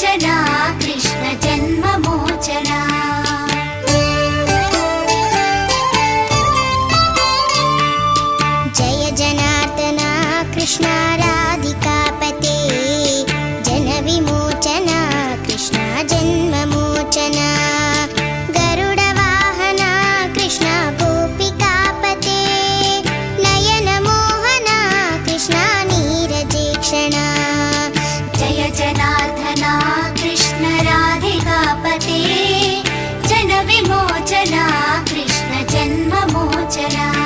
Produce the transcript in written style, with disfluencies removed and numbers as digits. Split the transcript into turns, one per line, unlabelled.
मोचना कृष्ण जन्म मोचना
जय जनार्दना कृष्ण राधिकापते जन विमोचना कृष्ण जन्म मोचना गरुडवाहना कृष्ण गोपिकापते नयन मोहना कृष्ण नीरजेक्षणा
जय जनार्दना कृष्ण राधिकापते जन विमोचना कृष्ण जन्म मोचना